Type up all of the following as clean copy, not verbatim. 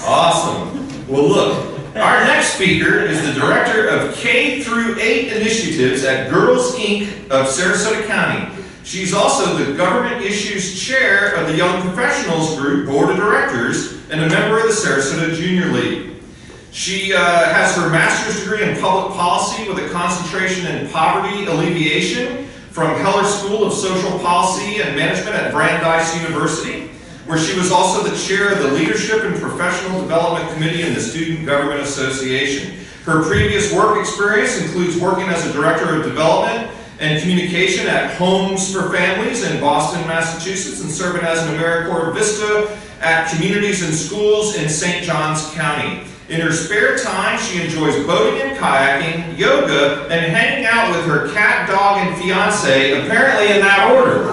Awesome. Well, look, our next speaker is the Director of K-8 Initiatives at Girls Inc. of Sarasota County. She's also the Government Issues Chair of the Young Professionals Group Board of Directors and a member of the Sarasota Junior League. She has her master's degree in public policy with a concentration in poverty alleviation from Heller School of Social Policy and Management at Brandeis University, where she was also the chair of the Leadership and Professional Development Committee in the Student Government Association. Her previous work experience includes working as a Director of Development and Communication at Homes for Families in Boston, Massachusetts, and serving as an AmeriCorps Vista at Communities and Schools in St. Johns County. In her spare time, she enjoys boating and kayaking, yoga, and hanging out with her cat, dog, and fiance, apparently in that order.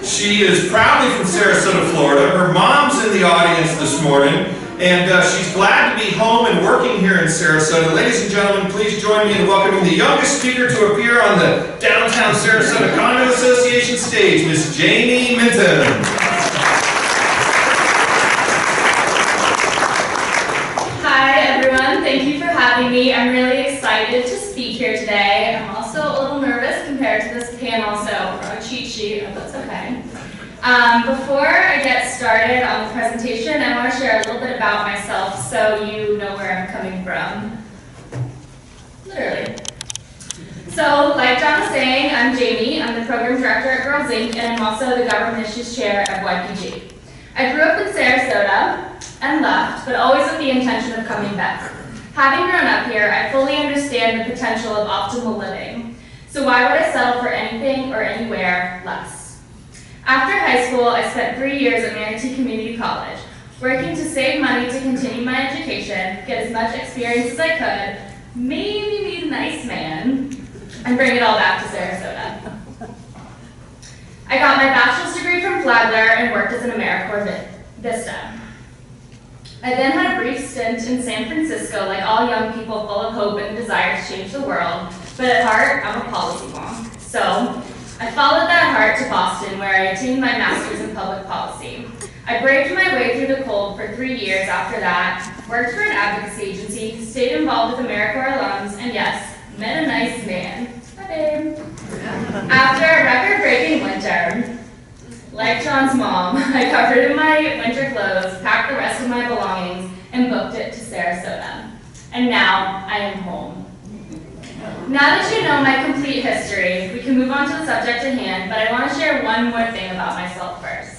She is proudly from Sarasota, Florida. Her mom's in the audience this morning, and she's glad to be home and working here in Sarasota. Ladies and gentlemen, please join me in welcoming the youngest speaker to appear on the Downtown Sarasota Condo Association stage, Miss Jamie Minton. Thank you for having me. I'm really excited to speak here today. I'm also a little nervous compared to this panel, so a cheat sheet, but that's okay. Before I get started on the presentation, I want to share a little bit about myself so you know where I'm coming from. Literally. So, like John was saying, I'm Jamie. I'm the program director at Girls Inc., and I'm also the government issues chair at YPG. I grew up in Sarasota and left, but always with the intention of coming back. Having grown up here, I fully understand the potential of optimal living. So why would I settle for anything or anywhere less? After high school, I spent 3 years at Manatee Community College, working to save money to continue my education, get as much experience as I could, maybe be a nice man, and bring it all back to Sarasota. I got my bachelor's degree from Flagler and worked as an AmeriCorps Vista. I then had a brief stint in San Francisco, like all young people full of hope and desire to change the world, but at heart, I'm a policy wonk. So, I followed that heart to Boston, where I attained my master's in public policy. I braved my way through the cold for 3 years after that, worked for an advocacy agency, stayed involved with AmeriCorps alums, and yes, met a nice man. Hi, babe. After a record-breaking winter, like John's mom, I covered in my winter clothes, packed the rest of my belongings, and booked it to Sarasota. And now I am home. Now that you know my complete history, we can move on to the subject at hand, but I want to share one more thing about myself first.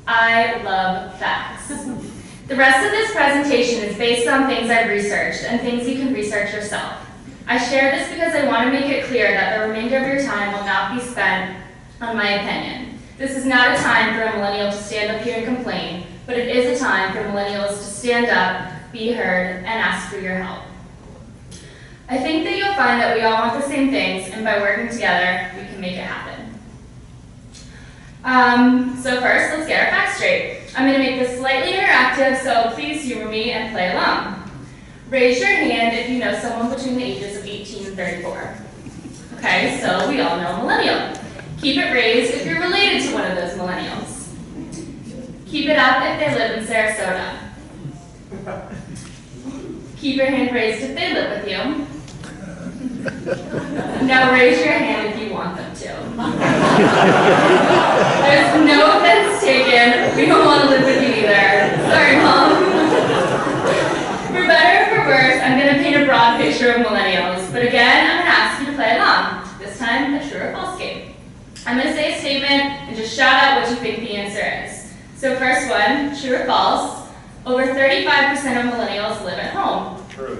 I love facts. The rest of this presentation is based on things I've researched and things you can research yourself. I share this because I want to make it clear that the remainder of your time will not be spent on my opinion. This is not a time for a millennial to stand up here and complain, but it is a time for millennials to stand up, be heard, and ask for your help. I think that you'll find that we all want the same things, and by working together, we can make it happen. So first, let's get our facts straight. I'm going to make this slightly interactive, so please humor me and play along. Raise your hand if you know someone between the ages of 18 and 34. Okay, so we all know millennial. Keep it raised if you're related to one of those millennials. Keep it up if they live in Sarasota. Keep your hand raised if they live with you. Now raise your hand if you want them to. There's no offense taken. We don't want to live with you either. Sorry, Mom. For better or for worse, I'm going to paint a broad picture of millennials. But again, I'm going to ask you to play along. This time, a true or false game. I'm going to say a statement and just shout out what you think the answer is. So first one, true or false, over 35% of millennials live at home. True.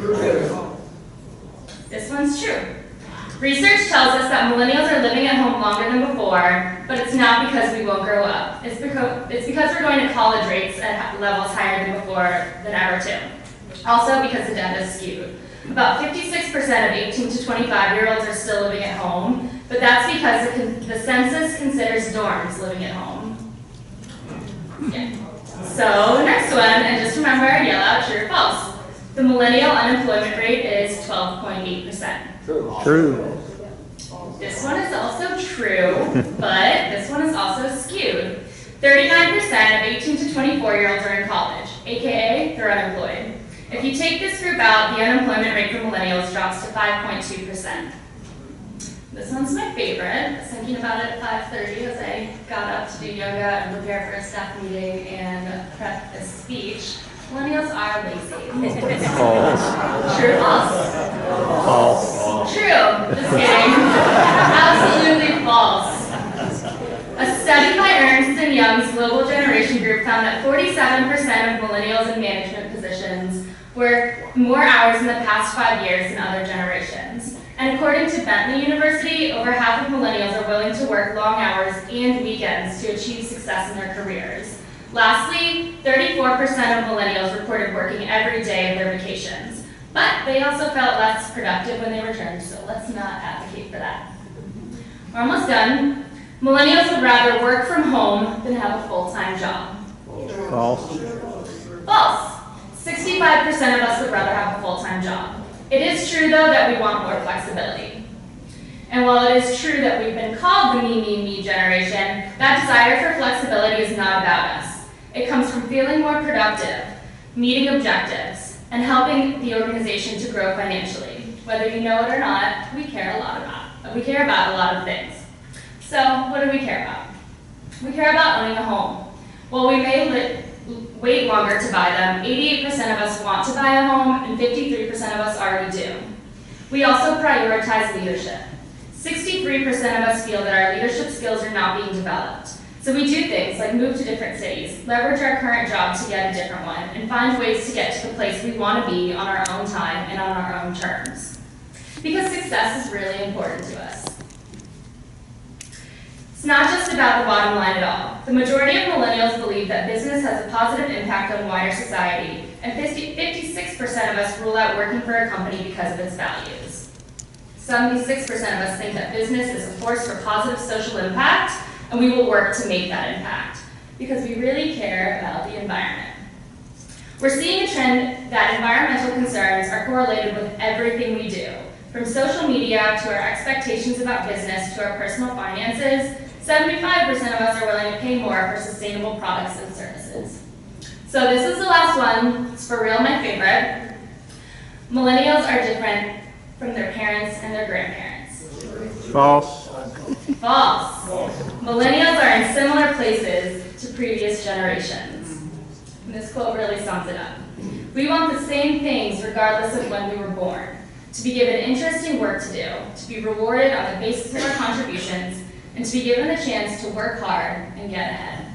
This one's true. Research tells us that millennials are living at home longer than before, but it's not because we won't grow up. It's because we're going to college rates at levels higher than before than ever too. Also because the data is skewed. About 56% of 18 to 25-year-olds are still living at home, but that's because the census considers dorms living at home. Yeah. So next one, and just remember, yell out true or false. The millennial unemployment rate is 12.8%. True. This one is also true, but this one is also skewed. 39% of 18 to 24-year-olds are in college, aka they're unemployed. If you take this group out, the unemployment rate for millennials drops to 5.2%. This one's my favorite. I was thinking about it at 5:30 as I got up to do yoga and prepare for a staff meeting and prep this speech. Millennials are lazy. False. True or false? False. True. Just kidding. Absolutely false. A study by Ernst & Young's Global Generation Group found that 47% of millennials in management positions work more hours in the past 5 years than other generations. And according to Bentley University, over half of millennials are willing to work long hours and weekends to achieve success in their careers. Lastly, 34% of millennials reported working every day of their vacations, but they also felt less productive when they returned, so let's not advocate for that. We're almost done. Millennials would rather work from home than have a full-time job. False. False. 65% of us would rather have a full-time job. It is true, though, that we want more flexibility. And while it is true that we've been called the me generation, that desire for flexibility is not about us. It comes from feeling more productive, meeting objectives, and helping the organization to grow financially. Whether you know it or not, we care about a lot of things. So, what do we care about? We care about owning a home. While we may wait longer to buy them, 88% of us want to buy a home, and 53% of us already do. We also prioritize leadership. 63% of us feel that our leadership skills are not being developed. So we do things like move to different cities, leverage our current job to get a different one, and find ways to get to the place we want to be on our own time and on our own terms. Because success is really important to us. It's not just about the bottom line at all. The majority of millennials believe that business has a positive impact on wider society, and 56% of us rule out working for a company because of its values. 76% of us think that business is a force for positive social impact, and we will work to make that impact, because we really care about the environment. We're seeing a trend that environmental concerns are correlated with everything we do, from social media to our expectations about business to our personal finances. 75% of us are willing to pay more for sustainable products and services. So this is the last one. It's for real my favorite. Millennials are different from their parents and their grandparents. False. False. Millennials are in similar places to previous generations. And this quote really sums it up. We want the same things regardless of when we were born. To be given interesting work to do, to be rewarded on the basis of our contributions, and to be given the chance to work hard and get ahead.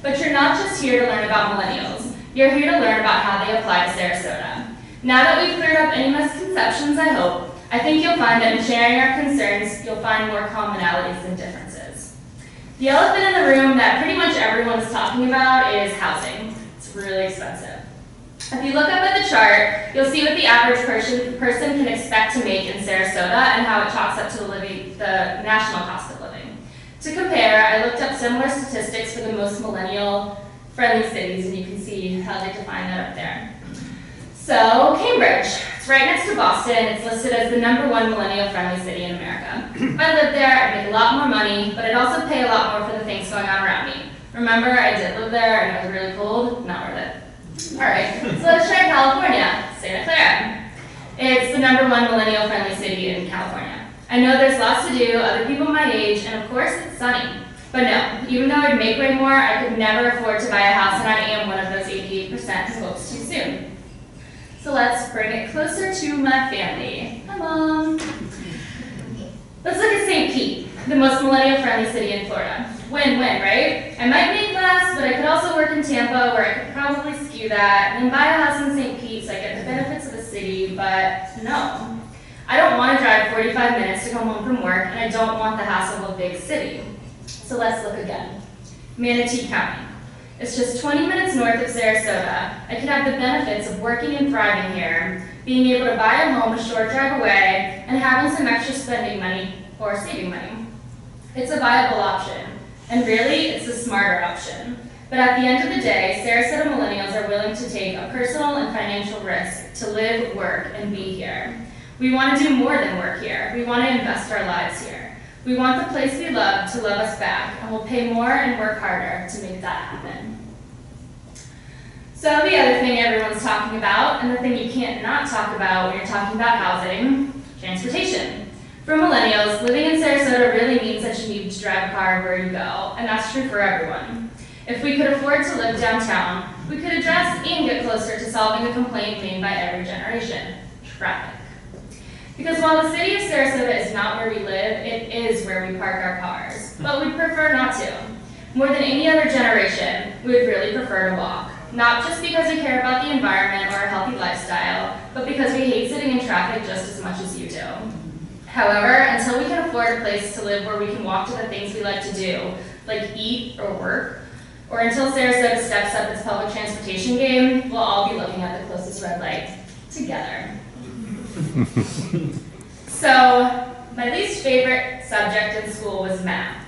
But you're not just here to learn about millennials. You're here to learn about how they apply to Sarasota. Now that we've cleared up any misconceptions, I think you'll find that in sharing our concerns, you'll find more commonalities than differences. The elephant in the room that pretty much everyone is talking about is housing. It's really expensive. If you look up at the chart, you'll see what the average person can expect to make in Sarasota and how it chalks up to the national cost of living. To compare, I looked up similar statistics for the most millennial-friendly cities, and you can see how they define that up there. So, Cambridge. It's right next to Boston. It's listed as the #1 millennial-friendly city in America. If I lived there, I'd make a lot more money, but I'd also pay a lot more for the things going on around me. Remember, I did live there, and it was really cold. Not worth it. All right, so let's try California, Santa Clara. It's the #1 millennial-friendly city in California. I know there's lots to do, other people my age, and of course it's sunny. But no, even though I'd make way more, I could never afford to buy a house, and I am one of those 88% who hopes too soon. So let's bring it closer to my family. Hi, Mom. Let's look at St. Pete, the most millennial-friendly city in Florida. Win-win, right? I might make less, but I could also work in Tampa, where I could probably skew that, and then buy a house in St. Pete so I get the benefits of the city, but no. I don't want to drive 45 minutes to come home from work, and I don't want the hassle of a big city. So let's look again. Manatee County. It's just 20 minutes north of Sarasota. I could have the benefits of working and thriving here, being able to buy a home a short drive away, and having some extra spending money or saving money. It's a viable option, and really, it's the smarter option. But at the end of the day, Sarasota millennials are willing to take a personal and financial risk to live, work, and be here. We want to do more than work here. We want to invest our lives here. We want the place we love to love us back, and we'll pay more and work harder to make that happen. So the other thing everyone's talking about, and the thing you can't not talk about when you're talking about housing, transportation. For millennials, living in Sarasota really means that you need to drive a car where you go, and that's true for everyone. If we could afford to live downtown, we could address and get closer to solving a complaint made by every generation: traffic. Because while the city of Sarasota is not where we live, it is where we park our cars, but we'd prefer not to. More than any other generation, we would really prefer to walk. Not just because we care about the environment or a healthy lifestyle, but because we hate sitting in traffic just as much as you do. However, until we can afford a place to live where we can walk to the things we like to do, like eat or work, or until Sarasota steps up its public transportation game, we'll all be looking at the closest red light together. So, my least favorite subject in school was math,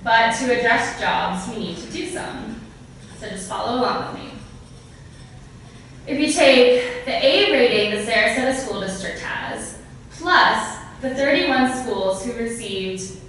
but to address jobs, we need to do some. So just follow along with me. If you take the A rating the Sarasota School District has, plus the 31 schools who received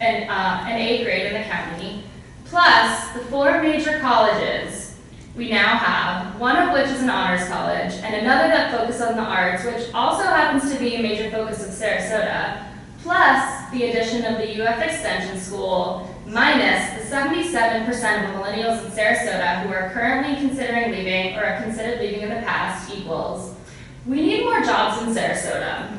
an A grade in the county, plus the 4 major colleges we now have, one of which is an honors college, and another that focuses on the arts, which also happens to be a major focus of Sarasota, plus the addition of the UF Extension School, minus the 77% of millennials in Sarasota who are currently considering leaving or have considered leaving in the past equals, we need more jobs in Sarasota.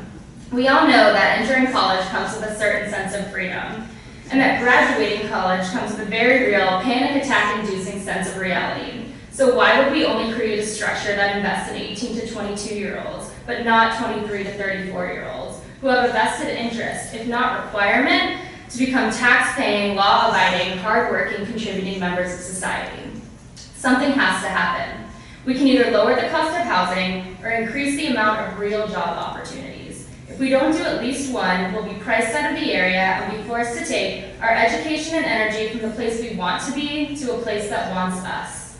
We all know that entering college comes with a certain sense of freedom, and that graduating college comes with a very real panic attack-inducing sense of reality. So why would we only create a structure that invests in 18 to 22-year-olds, but not 23 to 34-year-olds, who have a vested interest, if not requirement, to become tax-paying, law-abiding, hard-working, contributing members of society? Something has to happen. We can either lower the cost of housing or increase the amount of real job opportunities. If we don't do at least one, we'll be priced out of the area and be forced to take our education and energy from the place we want to be to a place that wants us.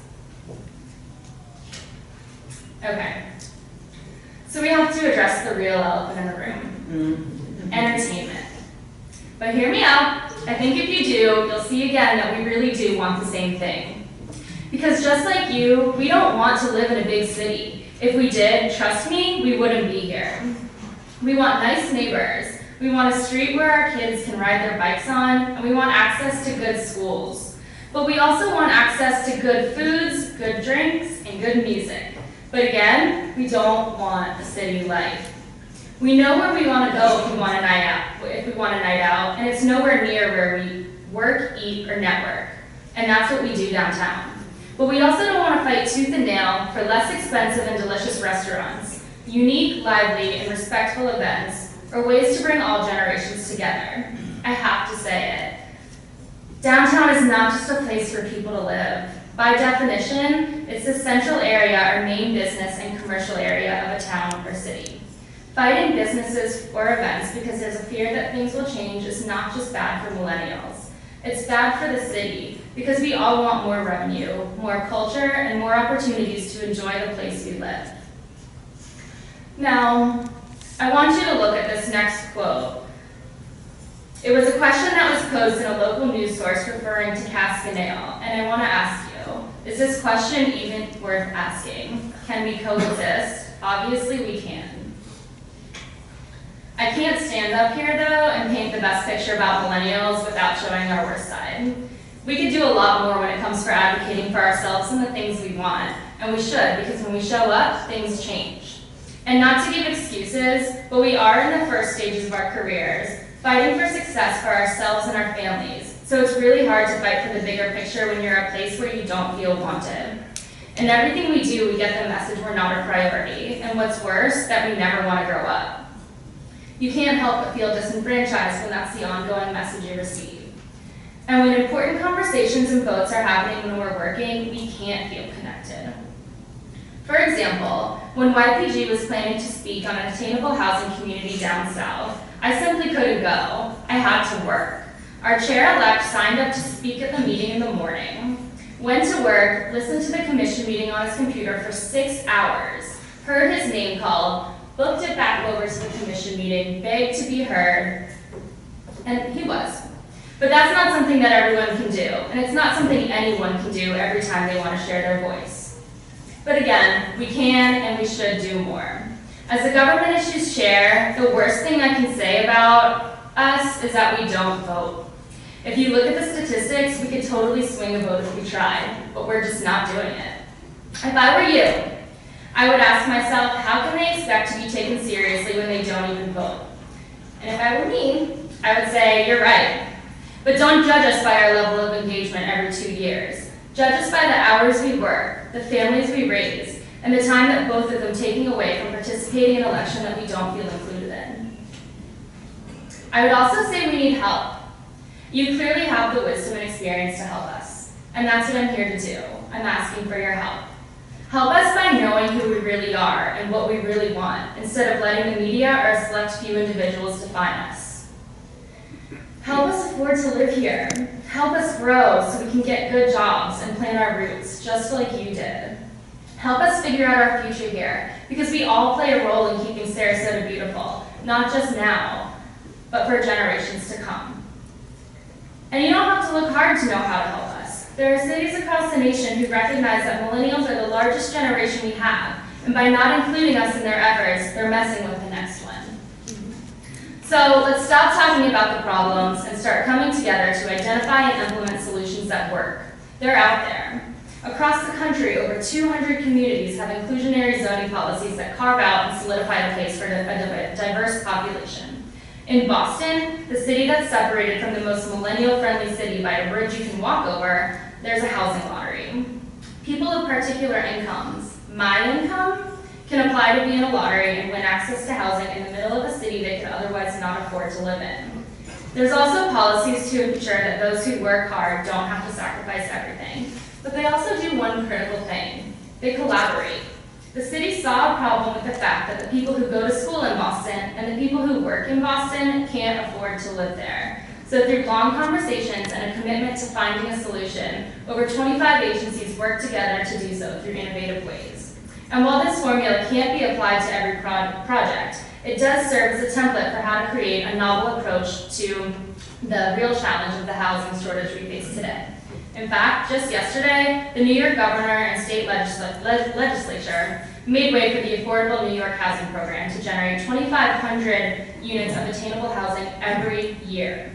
Okay. So we have to address the real elephant in the room. Entertainment. But hear me out. I think if you do, you'll see again that we really do want the same thing. Because just like you, we don't want to live in a big city. If we did, trust me, we wouldn't be here. We want nice neighbors. We want a street where our kids can ride their bikes on, and we want access to good schools. But we also want access to good foods, good drinks, and good music. But again, we don't want a city life. We know where we want to go if we want a night out, and it's nowhere near where we work, eat, or network. And that's what we do downtown. But we also don't want to fight tooth and nail for less expensive and delicious restaurants, unique, lively, and respectful events, or ways to bring all generations together. I have to say it. Downtown is not just a place for people to live. By definition, it's the central area or main business and commercial area of a town or city. Fighting businesses or events because there's a fear that things will change is not just bad for millennials. It's bad for the city because we all want more revenue, more culture, and more opportunities to enjoy the place we live. Now, I want you to look at this next quote. It was a question that was posed in a local news source referring to Cascanale, and I want to ask you, is this question even worth asking? Can we coexist? Obviously we can. I can't stand up here though and paint the best picture about millennials without showing our worst side. We could do a lot more when it comes for advocating for ourselves and the things we want, and we should, because when we show up, things change. And not to give excuses, but we are in the first stages of our careers, fighting for success for ourselves and our families. So it's really hard to fight for the bigger picture when you're a place where you don't feel wanted. In everything we do, we get the message we're not a priority, and what's worse, that we never want to grow up. You can't help but feel disenfranchised when that's the ongoing message you receive. And when important conversations and votes are happening when we're working, we can't feel connected. For example, when YPG was planning to speak on an attainable housing community down south, I simply couldn't go. I had to work. Our chair-elect signed up to speak at the meeting in the morning, went to work, listened to the commission meeting on his computer for 6 hours, heard his name called, booked it back over to the commission meeting, begged to be heard, And he was. But that's not something that everyone can do, and it's not something anyone can do every time they want to share their voice. But again, we can and we should do more. As the government issues chair, the worst thing I can say about us is that we don't vote. If you look at the statistics, we could totally swing a vote if we tried, but we're just not doing it. If I were you, I would ask myself, how can they expect to be taken seriously when they don't even vote? And if I were me, I would say, you're right. But don't judge us by our level of engagement every 2 years. Judge us by the hours we work, the families we raise, and the time that both of them taking away from participating in an election that we don't feel included in. I would also say we need help. You clearly have the wisdom and experience to help us, and that's what I'm here to do. I'm asking for your help. Help us by knowing who we really are and what we really want, instead of letting the media or a select few individuals define us. Help us afford to live here. Help us grow so we can get good jobs and plant our roots, just like you did. Help us figure out our future here, because we all play a role in keeping Sarasota beautiful, not just now, but for generations to come. And you don't have to look hard to know how to help us. There are cities across the nation who recognize that millennials are the largest generation we have, and by not including us in their efforts, they're messing with the next one. So let's stop talking about the problems and start coming together to identify and implement solutions that work. They're out there. Across the country, over 200 communities have inclusionary zoning policies that carve out and solidify the place for a diverse population. In Boston, the city that's separated from the most millennial-friendly city by a bridge you can walk over, there's a housing lottery. People of particular incomes, my income, can apply to be in a lottery and win access to housing in the middle of a city they could otherwise not afford to live in. There's also policies to ensure that those who work hard don't have to sacrifice everything. But they also do one critical thing. They collaborate. The city saw a problem with the fact that the people who go to school in Boston and the people who work in Boston can't afford to live there. So through long conversations and a commitment to finding a solution, over 25 agencies work together to do so through innovative ways. And while this formula can't be applied to every project, it does serve as a template for how to create a novel approach to the real challenge of the housing shortage we face today. In fact, just yesterday, the New York governor and state legislature made way for the Affordable New York Housing Program to generate 2,500 units of attainable housing every year.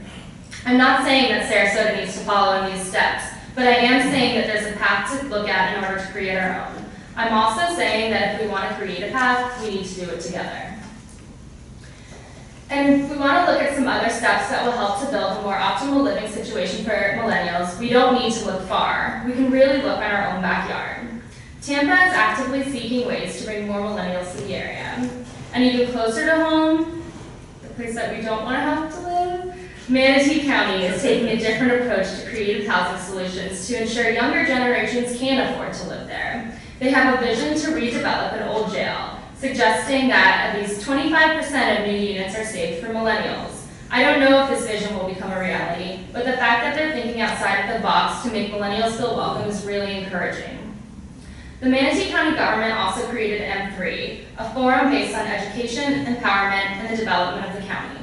I'm not saying that Sarasota needs to follow in these steps, but I am saying that there's a path to look at in order to create our own. I'm also saying that if we want to create a path, we need to do it together. And we want to look at some other steps that will help to build a more optimal living situation for millennials. We don't need to look far. We can really look in our own backyard. Tampa is actively seeking ways to bring more millennials to the area. And even closer to home, the place that we don't want to have to live, Manatee County is taking a different approach to creative housing solutions to ensure younger generations can afford to live there. They have a vision to redevelop an old jail, suggesting that at least 25% of new units are saved for millennials. I don't know if this vision will become a reality, but the fact that they're thinking outside of the box to make millennials feel welcome is really encouraging. The Manatee County government also created M3, a forum based on education, empowerment, and the development of the county.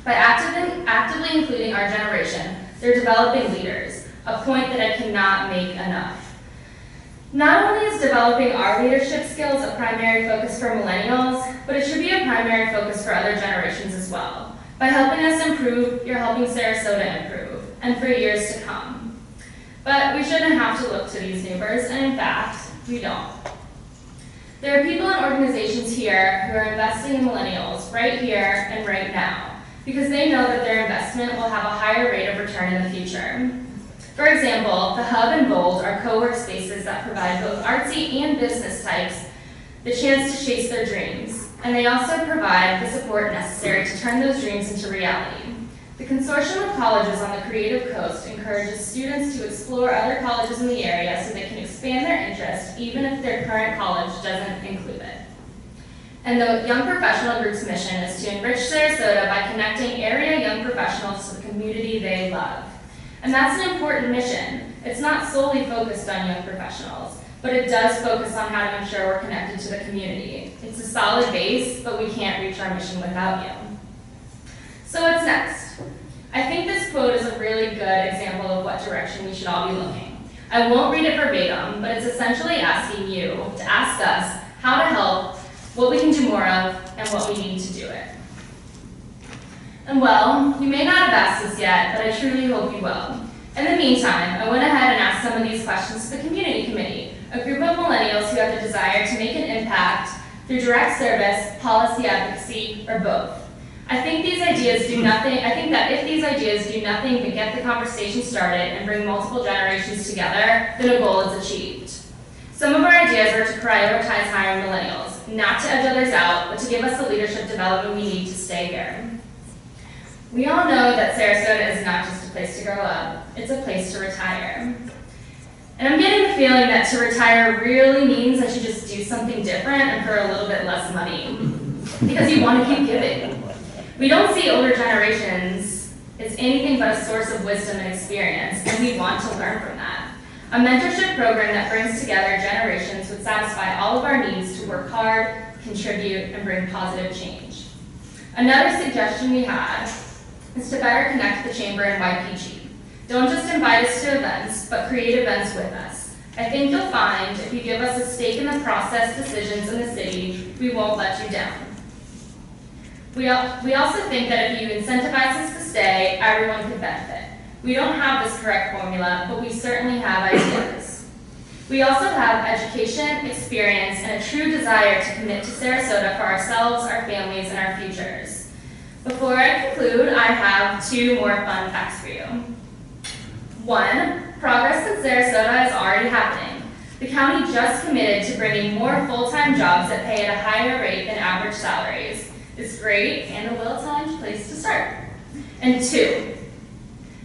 By actively including our generation, they're developing leaders, a point that I cannot make enough. Not only is developing our leadership skills a primary focus for millennials, but it should be a primary focus for other generations as well. By helping us improve, you're helping Sarasota improve, and for years to come. But we shouldn't have to look to these neighbors, and in fact, we don't. There are people and organizations here who are investing in millennials right here and right now, because they know that their investment will have a higher rate of return in the future. For example, the Hub and Bold are co-work spaces that provide both artsy and business types the chance to chase their dreams, and they also provide the support necessary to turn those dreams into reality. The consortium of colleges on the Creative Coast encourages students to explore other colleges in the area so they can expand their interest even if their current college doesn't include it. And the Young Professional Group's mission is to enrich Sarasota by connecting area young professionals to the community they love. And that's an important mission. It's not solely focused on young professionals, but it does focus on how to ensure we're connected to the community. It's a solid base, but we can't reach our mission without you. So what's next? I think this quote is a really good example of what direction we should all be looking. I won't read it verbatim, but it's essentially asking you to ask us how to help, what we can do more of, and what we need to do it. And well, you may not have asked this yet, but I truly hope you will. In the meantime, I went ahead and asked some of these questions to the Community Committee, a group of millennials who have the desire to make an impact through direct service, policy advocacy, or both. I think that if these ideas do nothing but get the conversation started and bring multiple generations together, then a goal is achieved. Some of our ideas are to prioritize hiring millennials, not to edge others out, but to give us the leadership development we need to stay here. We all know that Sarasota is not just a place to grow up, it's a place to retire. And I'm getting the feeling that to retire really means that you just do something different and for a little bit less money, because you want to keep giving. We don't see older generations as anything but a source of wisdom and experience, and we want to learn from that. A mentorship program that brings together generations would satisfy all of our needs to work hard, contribute, and bring positive change. Another suggestion we had is to better connect the Chamber and YPG. Don't just invite us to events, but create events with us. I think you'll find if you give us a stake in the process decisions in the city, we won't let you down. We also think that if you incentivize us to stay, everyone could benefit. We don't have this correct formula, but we certainly have ideas. We also have education, experience, and a true desire to commit to Sarasota for ourselves, our families, and our futures. Before I conclude, I have 2 more fun facts for you. 1, progress in Sarasota is already happening. The county just committed to bringing more full-time jobs that pay at a higher rate than average salaries. It's great and a well-timed place to start. And 2,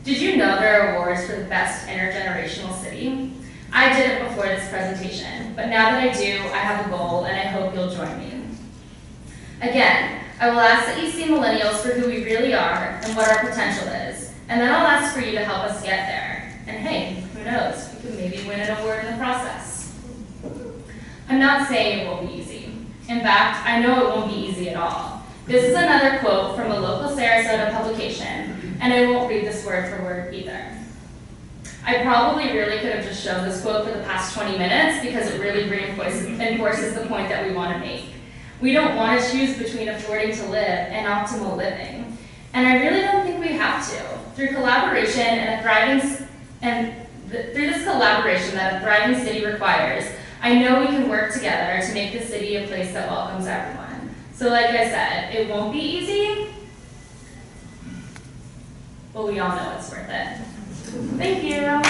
did you know there are awards for the best intergenerational city? I didn't before this presentation, but now that I do, I have a goal and I hope you'll join me. Again, I will ask that you see millennials for who we really are and what our potential is, and then I'll ask for you to help us get there. And hey, who knows, we could maybe win an award in the process. I'm not saying it won't be easy. In fact, I know it won't be easy at all. This is another quote from a local Sarasota publication, and I won't read this word for word either. I probably really could have just shown this quote for the past 20 minutes because it really reinforces the point that we want to make. We don't want to choose between affording to live and optimal living. And I really don't think we have to. Through collaboration through this collaboration that a thriving city requires, I know we can work together to make the city a place that welcomes everyone. So like I said, it won't be easy, but we all know it's worth it. Thank you.